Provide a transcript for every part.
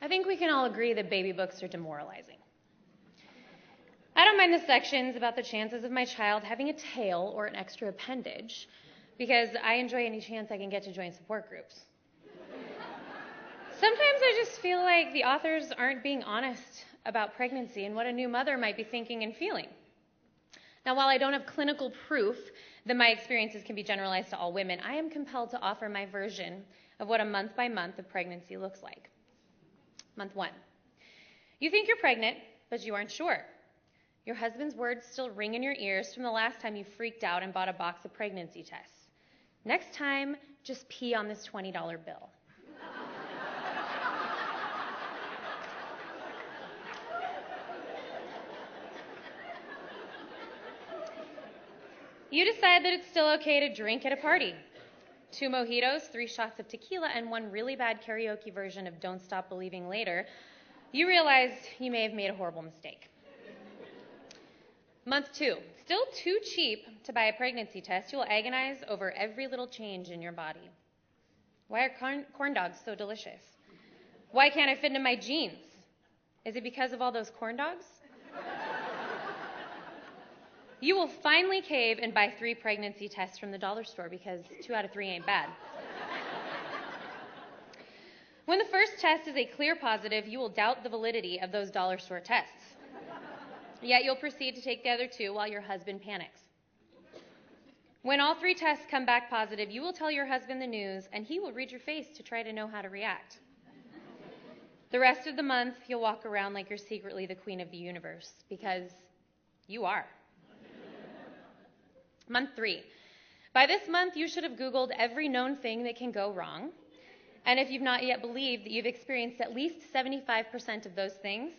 I think we can all agree that baby books are demoralizing. I don't mind the sections about the chances of my child having a tail or an extra appendage because I enjoy any chance I can get to join support groups. Sometimes I just feel like the authors aren't being honest about pregnancy and what a new mother might be thinking and feeling. Now, while I don't have clinical proof that my experiences can be generalized to all women, I am compelled to offer my version of what a month by month of pregnancy looks like. Month 1. You think you're pregnant, but you aren't sure. Your husband's words still ring in your ears from the last time you freaked out and bought a box of pregnancy tests. Next time, just pee on this $20 bill. You decide that it's still okay to drink at a party. 2 mojitos, 3 shots of tequila, and 1 really bad karaoke version of Don't Stop Believing Later. You realize you may have made a horrible mistake. Month 2. Still too cheap to buy a pregnancy test. You will agonize over every little change in your body. Why are corn dogs so delicious? Why can't I fit into my jeans? Is it because of all those corn dogs? You will finally cave and buy 3 pregnancy tests from the dollar store because 2 out of 3 ain't bad. When the first test is a clear positive, you will doubt the validity of those dollar store tests. Yet you'll proceed to take the other 2 while your husband panics. When all 3 tests come back positive, you will tell your husband the news, and he will read your face to try to know how to react. The rest of the month, you'll walk around like you're secretly the queen of the universe, because you are. Month 3. By this month, you should have Googled every known thing that can go wrong. And if you've not yet believed that you've experienced at least 75% of those things,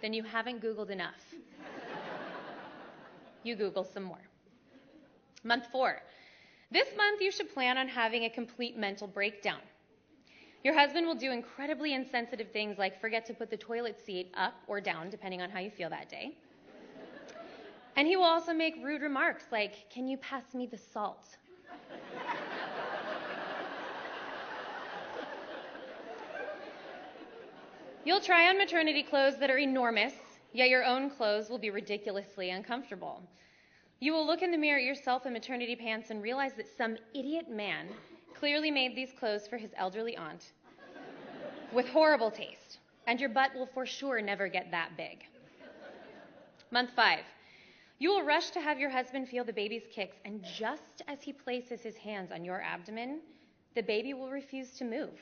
then you haven't Googled enough. You Google some more. Month 4. This month, you should plan on having a complete mental breakdown. Your husband will do incredibly insensitive things like forget to put the toilet seat up or down, depending on how you feel that day. And he will also make rude remarks like, "Can you pass me the salt?" You'll try on maternity clothes that are enormous, yet your own clothes will be ridiculously uncomfortable. You will look in the mirror at yourself in maternity pants and realize that some idiot man clearly made these clothes for his elderly aunt with horrible taste, and your butt will for sure never get that big. Month 5. You will rush to have your husband feel the baby's kicks, and just as he places his hands on your abdomen, the baby will refuse to move,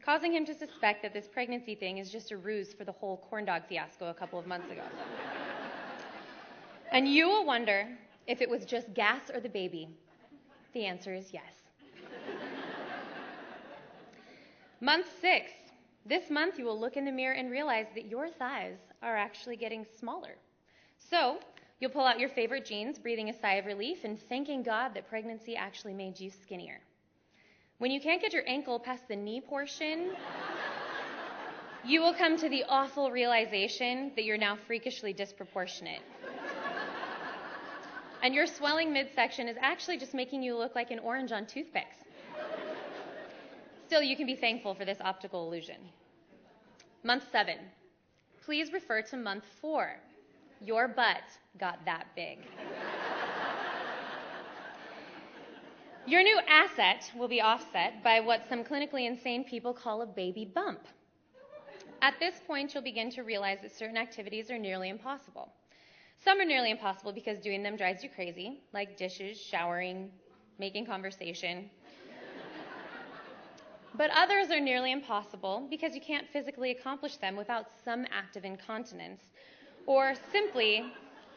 causing him to suspect that this pregnancy thing is just a ruse for the whole corn dog fiasco a couple of months ago. And you will wonder if it was just gas or the baby. The answer is yes. Month 6. This month, you will look in the mirror and realize that your thighs are actually getting smaller. So, you'll pull out your favorite jeans, breathing a sigh of relief and thanking God that pregnancy actually made you skinnier. When you can't get your ankle past the knee portion, you will come to the awful realization that you're now freakishly disproportionate. And your swelling midsection is actually just making you look like an orange on toothpicks. Still, you can be thankful for this optical illusion. Month 7. Please refer to month 4. Your butt got that big. Your new asset will be offset by what some clinically insane people call a baby bump. At this point, you'll begin to realize that certain activities are nearly impossible. Some are nearly impossible because doing them drives you crazy, like dishes, showering, making conversation. But others are nearly impossible because you can't physically accomplish them without some act of incontinence, or simply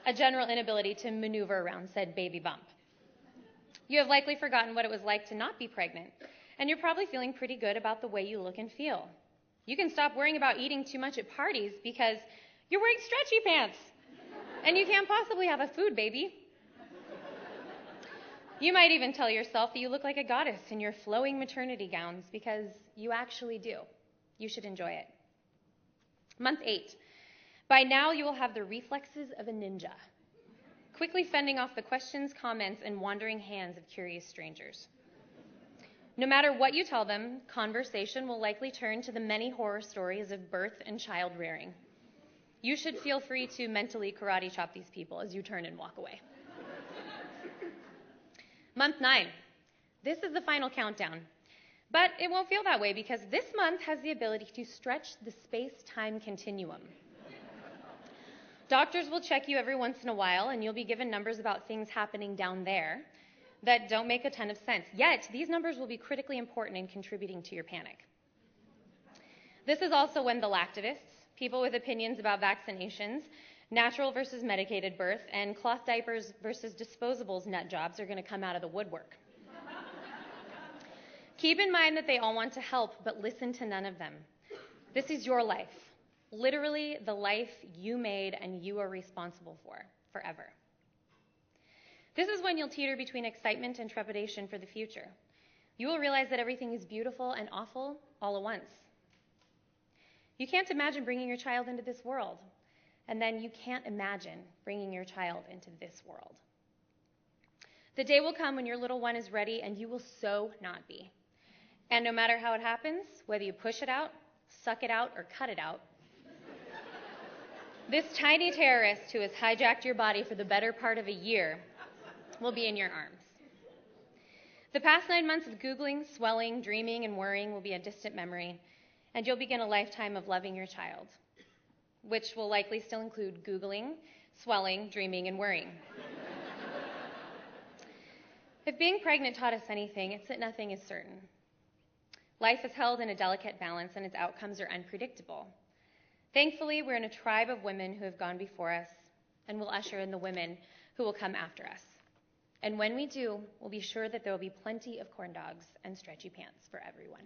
a general inability to maneuver around said baby bump. You have likely forgotten what it was like to not be pregnant, and you're probably feeling pretty good about the way you look and feel. You can stop worrying about eating too much at parties because you're wearing stretchy pants, and you can't possibly have a food baby. You might even tell yourself that you look like a goddess in your flowing maternity gowns because you actually do. You should enjoy it. Month 8. By now, you will have the reflexes of a ninja, quickly fending off the questions, comments, and wandering hands of curious strangers. No matter what you tell them, conversation will likely turn to the many horror stories of birth and child rearing. You should feel free to mentally karate chop these people as you turn and walk away. Month 9. This is the final countdown. But it won't feel that way because this month has the ability to stretch the space-time continuum. Doctors will check you every once in a while, and you'll be given numbers about things happening down there that don't make a ton of sense. Yet, these numbers will be critically important in contributing to your panic. This is also when the lactivists, people with opinions about vaccinations, natural versus medicated birth, and cloth diapers versus disposables nut jobs are going to come out of the woodwork. Keep in mind that they all want to help, but listen to none of them. This is your life, literally the life you made and you are responsible for forever. This is when you'll teeter between excitement and trepidation for the future. You will realize that everything is beautiful and awful all at once. You can't imagine bringing your child into this world, and then you can't imagine bringing your child into this world. The day will come when your little one is ready, and you will so not be. And no matter how it happens, whether you push it out, suck it out, or cut it out, this tiny terrorist who has hijacked your body for the better part of a year will be in your arms. The past 9 months of Googling, swelling, dreaming, and worrying will be a distant memory, and you'll begin a lifetime of loving your child, which will likely still include Googling, swelling, dreaming, and worrying. If being pregnant taught us anything, it's that nothing is certain. Life is held in a delicate balance, and its outcomes are unpredictable. Thankfully, we're in a tribe of women who have gone before us, and will usher in the women who will come after us. And when we do, we'll be sure that there will be plenty of corn dogs and stretchy pants for everyone.